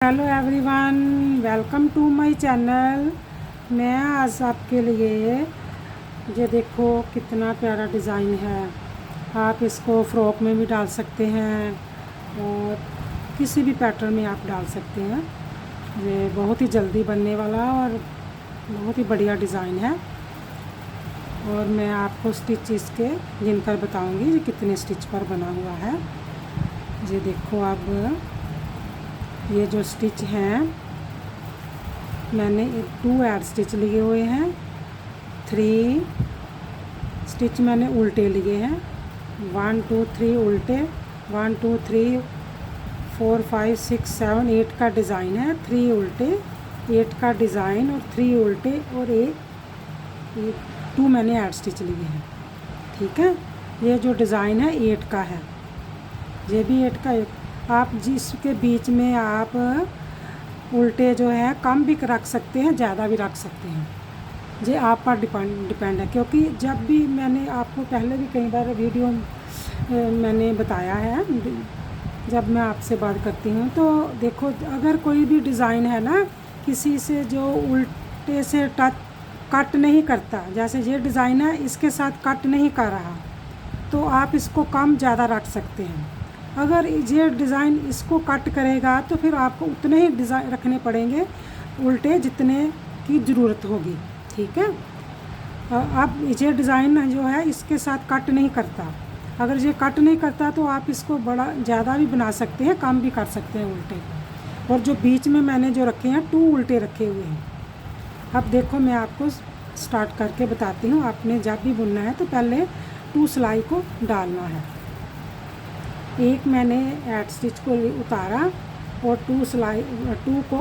Hello everyone, welcome to my channel. मैं आज आपके लिए ये देखो कितना प्यारा डिज़ाइन है। आप इसको फ़्रॉक में भी डाल सकते हैं और किसी भी पैटर्न में आप डाल सकते हैं। ये बहुत ही जल्दी बनने वाला और बहुत ही बढ़िया डिज़ाइन है। और मैं आपको स्टिच इसके गिनकर बताऊंगी ये कितने स्टिच पर बना हुआ है। ये देखो, अब ये जो स्टिच हैं मैंने 2 ऐड स्टिच लिए हुए हैं, 3 स्टिच मैंने उल्टे लिए हैं। 1 2 3 उल्टे, 1 2 3 4 5 6 7 8 का डिज़ाइन है। 3 उल्टे, 8 का डिज़ाइन और 3 उल्टे और 2 मैंने ऐड स्टिच लिए हैं। ठीक है, ये जो डिज़ाइन है 8 का है, ये भी 8 का। आप जिसके बीच में आप उल्टे जो है कम भी रख सकते हैं, ज़्यादा भी रख सकते हैं। ये आप पर डिपेंड है, क्योंकि जब भी मैंने आपको पहले भी कई बार वीडियो मैंने बताया है, जब मैं आपसे बात करती हूँ तो देखो, अगर कोई भी डिज़ाइन है ना किसी से जो उल्टे से कट नहीं करता, जैसे ये डिज़ाइन है इसके साथ कट नहीं कर रहा, तो आप इसको कम ज़्यादा रख सकते हैं। अगर ये डिज़ाइन इसको कट करेगा तो फिर आपको उतने ही डिज़ाइन रखने पड़ेंगे उल्टे जितने की ज़रूरत होगी। ठीक है, अब ये डिज़ाइन जो है इसके साथ कट नहीं करता। अगर ये कट नहीं करता तो आप इसको बड़ा ज़्यादा भी बना सकते हैं, कम भी कर सकते हैं उल्टे। और जो बीच में मैंने जो रखे हैं 2 उल्टे रखे हुए हैं। अब देखो, मैं आपको स्टार्ट करके बताती हूँ। आपने जब भी बुनना है तो पहले 2 सिलाई को डालना है। एक मैंने ऐड स्टिच को उतारा और 2 सिलाई 2 को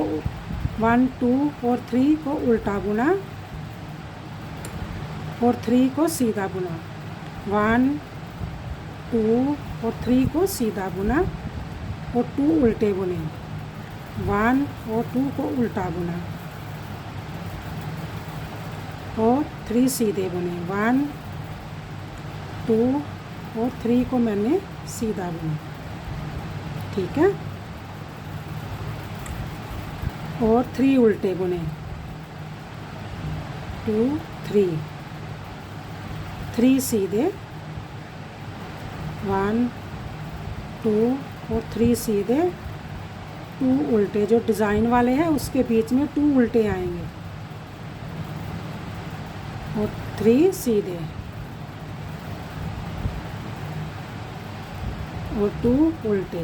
1 2 और 3 को उल्टा बुना और 3 को सीधा बुना। 1 2 और 3 को सीधा बुना और 2 उल्टे बुने। 1 और 2 को उल्टा बुना और 3 सीधे बुने। 1 2 और 3 को मैंने सीधा बुना। ठीक है, और 3 उल्टे बुने। 2 3 3 सीधे, 1 2 और 3 सीधे, 2 उल्टे। जो डिज़ाइन वाले हैं उसके बीच में 2 उल्टे आएंगे और 3 सीधे और 2 उल्टे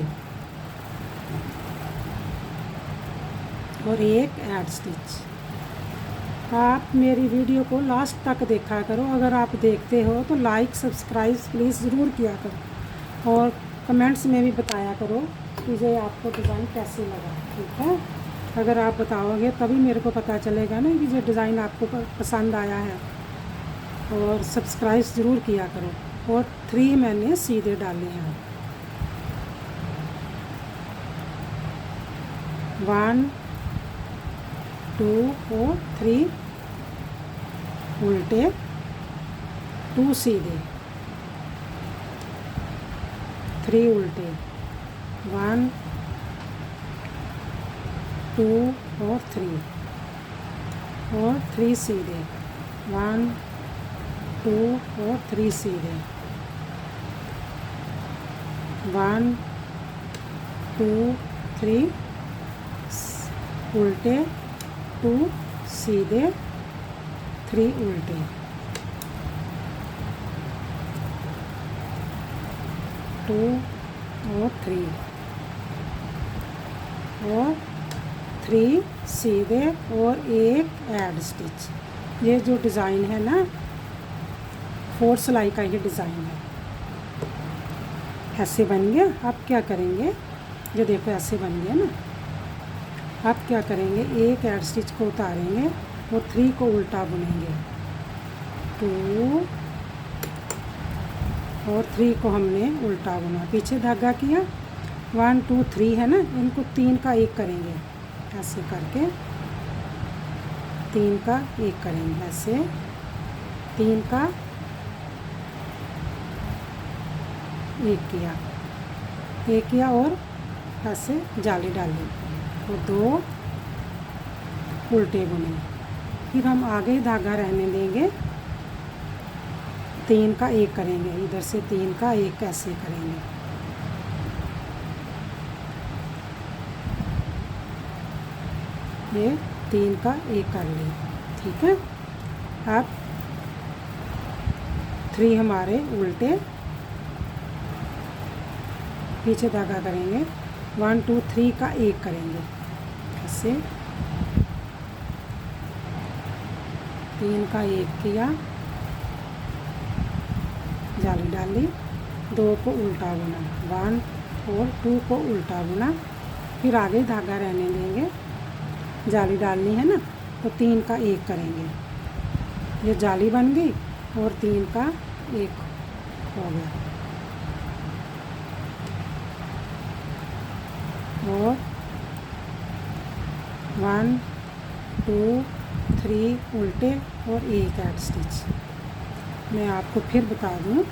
और 1 ऐड स्टिच। आप मेरी वीडियो को लास्ट तक देखा करो। अगर आप देखते हो तो लाइक सब्सक्राइब प्लीज़ ज़रूर किया करो और कमेंट्स में भी बताया करो कि ये आपको डिज़ाइन कैसे लगा। ठीक है, अगर आप बताओगे तभी मेरे को पता चलेगा ना कि ये डिज़ाइन आपको पसंद आया है। और सब्सक्राइब ज़रूर किया करो। और 3 मैंने सीधे डाले हैं। 1 2 और 3 उल्टे, 2 सीधे, 3 उल्टे। 1 2 और 3 और 3 सीधे। 1 2 और 3 सीधे। 1 2 3 उल्टे, 2 सीधे, 3 उल्टे। 2 और 3 और 3 सीधे और 1 ऐड स्टिच। ये जो डिज़ाइन है ना 4 सिलाई का ये डिज़ाइन है। ऐसे बन गया। अब क्या करेंगे, जो देखो ऐसे बन गया ना। अब क्या करेंगे, 1 ऐड स्टिच को उतारेंगे और 3 को उल्टा बुनेंगे। 2 और 3 को हमने उल्टा बुना, पीछे धागा किया। 1 2 3 है ना, इनको 3 का 1 करेंगे। ऐसे करके 3 का 1 करेंगे। ऐसे 3 का 1 किया, 1 किया और ऐसे जाली डाली। और 2 उल्टे बुने। फिर हम आगे धागा रहने देंगे, 3 का 1 करेंगे, इधर से 3 का 1 ऐसे करेंगे। ये 3 का 1 कर लें, ठीक है। अब 3 हमारे उल्टे, पीछे धागा करेंगे, 1 2 3 का 1 करेंगे ऐसे, 3 का 1 किया, जाली डाली, 2 को उल्टा बुना, 1 और 2 को उल्टा बुना। फिर आगे धागा रहने देंगे, जाली डालनी है ना, तो 3 का 1 करेंगे। ये जाली बन गई और 3 का 1 हो गया। और 1 2 3 उल्टे और 1 ऐड स्टिच। मैं आपको फिर बता दूं,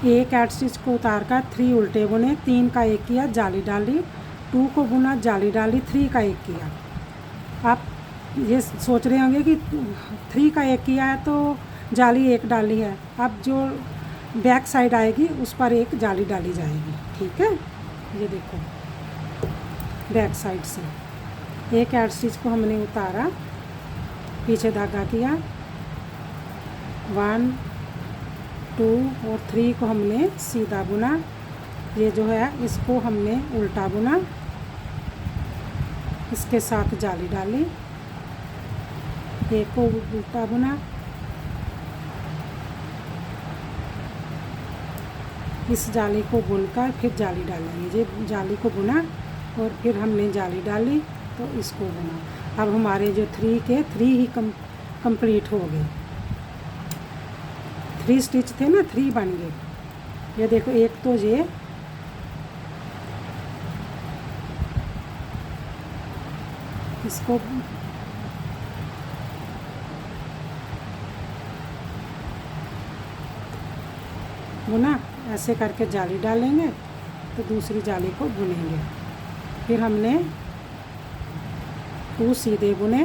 1 ऐड स्टिच को उतार कर 3 उल्टे बुने, 3 का 1 किया, जाली डाली, 2 को बुना, जाली डाली, 3 का 1 किया। आप ये सोच रहे होंगे कि 3 का 1 किया है तो जाली 1 डाली है, अब जो बैक साइड आएगी उस पर 1 जाली डाली जाएगी, ठीक है। ये देखो, बैक साइड से 1 ऐड स्टिच को हमने उतारा, पीछे धागा किया, 1 2 और 3 को हमने सीधा बुना। ये जो है इसको हमने उल्टा बुना, इसके साथ जाली डाली, 1 को उल्टा बुना, इस जाली को बुनकर फिर जाली डालेंगे। ये जाली को बुना और फिर हमने जाली डाली तो इसको बुना। अब हमारे जो 3 के 3 ही कंप्लीट हो गए, 3 स्टिच थे ना, 3 बन गए। ये देखो, एक तो ये इसको बुना, ऐसे करके जाली डालेंगे तो दूसरी जाली को बुनेंगे। फिर हमने 2 सीधे बुने,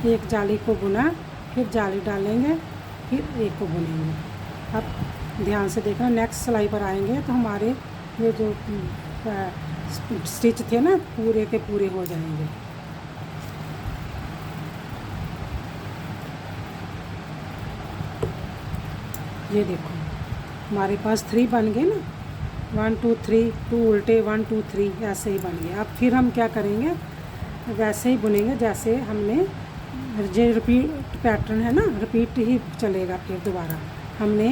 1 जाली को बुना, फिर जाली डालेंगे, फिर 1 को बुनेंगे। अब ध्यान से देखना, नेक्स्ट सिलाई पर आएंगे तो हमारे ये जो स्टिच थे ना, पूरे के पूरे हो जाएंगे। ये देखो, हमारे पास 3 बन गए ना, 1 2 3, 2 उल्टे, 1 2 3 ऐसे ही बन गए। अब फिर हम क्या करेंगे, वैसे ही बुनेंगे जैसे हमने, जो रिपीट पैटर्न है ना, रिपीट ही चलेगा। फिर दोबारा हमने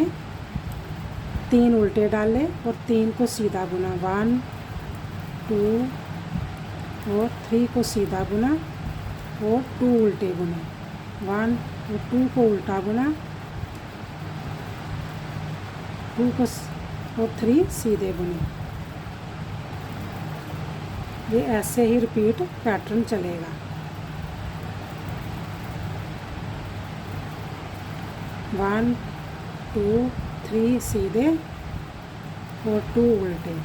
3 उल्टे डाले और 3 को सीधा बुना, 1 2 और 3 को सीधा बुना और 2 उल्टे बुने, 1 और 2 को उल्टा बुना, 2 को और 3 सीधे बुने। ये ऐसे ही रिपीट पैटर्न चलेगा। 1 2 3 सीधे और 2 उल्टे,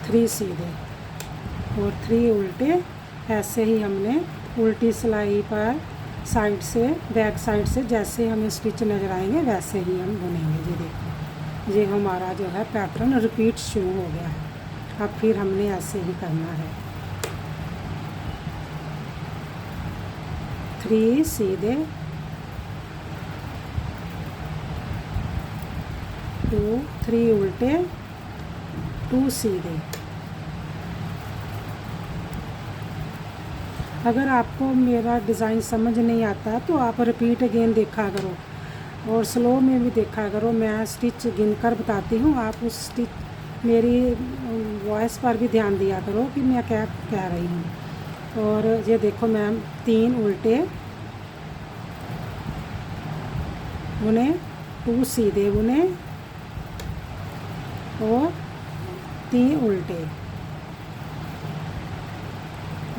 थ्री सीधे और 3 उल्टे। ऐसे ही हमने उल्टी सिलाई पर साइड से, बैक साइड से जैसे हमें स्टिच नज़र आएंगे वैसे ही हम बुनेंगे। ये देखो, ये हमारा जो है पैटर्न रिपीट शुरू हो गया है। अब फिर हमने ऐसे ही करना है, 3 सीधे, 2 3 उल्टे, 2 सीधे। अगर आपको मेरा डिज़ाइन समझ नहीं आता तो आप रिपीट अगेन देखा करो और स्लो में भी देखा करो। मैं स्टिच गिनकर बताती हूँ, आप उस स्टिच मेरी वॉइस पर भी ध्यान दिया करो कि मैं क्या कह रही हूँ। और ये देखो मैम, 3 उल्टे बुने, 2 सीधे बुने और 3 उल्टे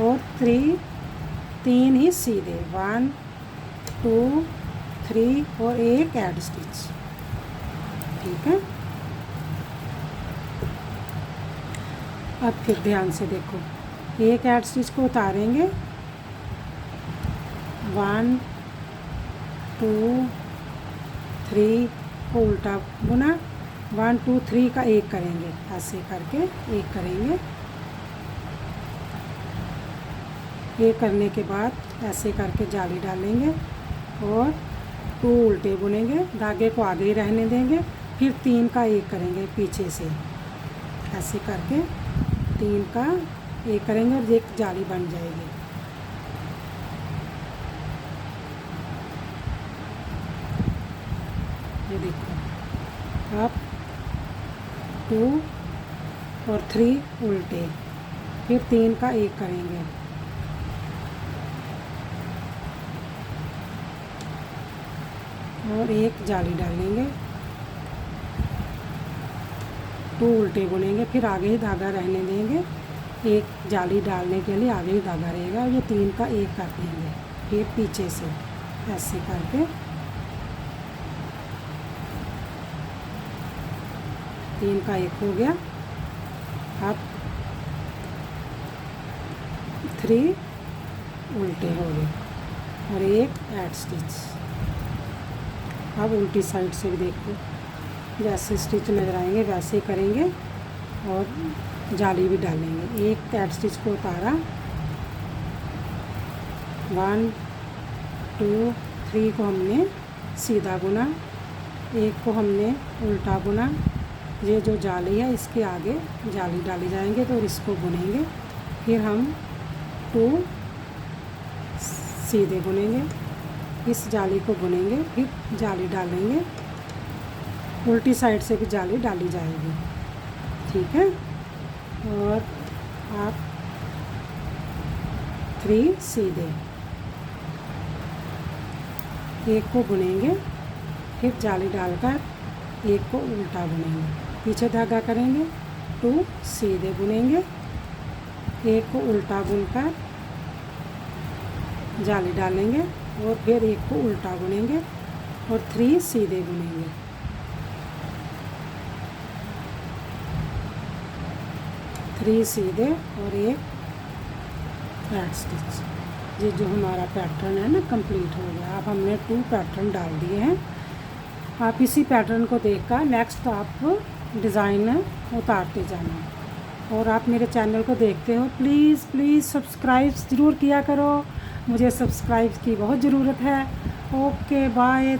और 3 ही सीधे, 1 2 3 और एक ऐड स्टिच। ठीक है, अब फिर ध्यान से देखो, एक ऐड स्टिच को उतारेंगे, 1 2 3 को उल्टा बुना, 1 2 3 का एक करेंगे, ऐसे करके एक करेंगे। एक करने के बाद ऐसे करके जाली डालेंगे और 2 उल्टे बुनेंगे, धागे को आगे ही रहने देंगे, फिर 3 का एक करेंगे पीछे से, ऐसे करके 3 का एक करेंगे और एक जाली बन जाएगी। ये देखो, अब 2 और 3 उल्टे, फिर 3 का एक करेंगे, और एक जाली डालेंगे, 2 उल्टे बुनेंगे, फिर आगे ही धागा रहने देंगे, एक जाली डालने के लिए आगे ही धागा रहेगा, और ये 3 का एक कर देंगे, फिर पीछे से ऐसे करके 3 का एक हो गया। अब 3 उल्टे हो गए और एक ऐड स्टिच। अब उल्टी साइड से भी देखो, जैसे स्टिच नज़र आएंगे वैसे करेंगे और जाली भी डालेंगे। एक ऐड स्टिच को उतारा, 1 2 3 को हमने सीधा बुना, एक को हमने उल्टा बुना, ये जो जाली है इसके आगे जाली डाली जाएंगे तो इसको बुनेंगे, फिर हम 2 सीधे बुनेंगे, इस जाली को बुनेंगे, फिर जाली डालेंगे, उल्टी साइड से भी जाली डाली जाएगी। ठीक है, और आप 3 सीधे, एक को बुनेंगे, फिर जाली डालकर एक को उल्टा बुनेंगे, पीछे धागा करेंगे, 2 सीधे बुनेंगे, एक को उल्टा बुनकर जाली डालेंगे और फिर एक को उल्टा बुनेंगे और 3 सीधे बुनेंगे। 3 सीधे और एक ऐड स्टिच। ये जो हमारा पैटर्न है ना कंप्लीट हो गया। अब हमने 2 पैटर्न डाल दिए हैं। आप इसी पैटर्न को देखकर नेक्स्ट आप डिज़ाइन उतारते जाना। और आप मेरे चैनल को देखते हो, प्लीज़ सब्सक्राइब ज़रूर किया करो, मुझे सब्सक्राइब की बहुत ज़रूरत है। Okay bye.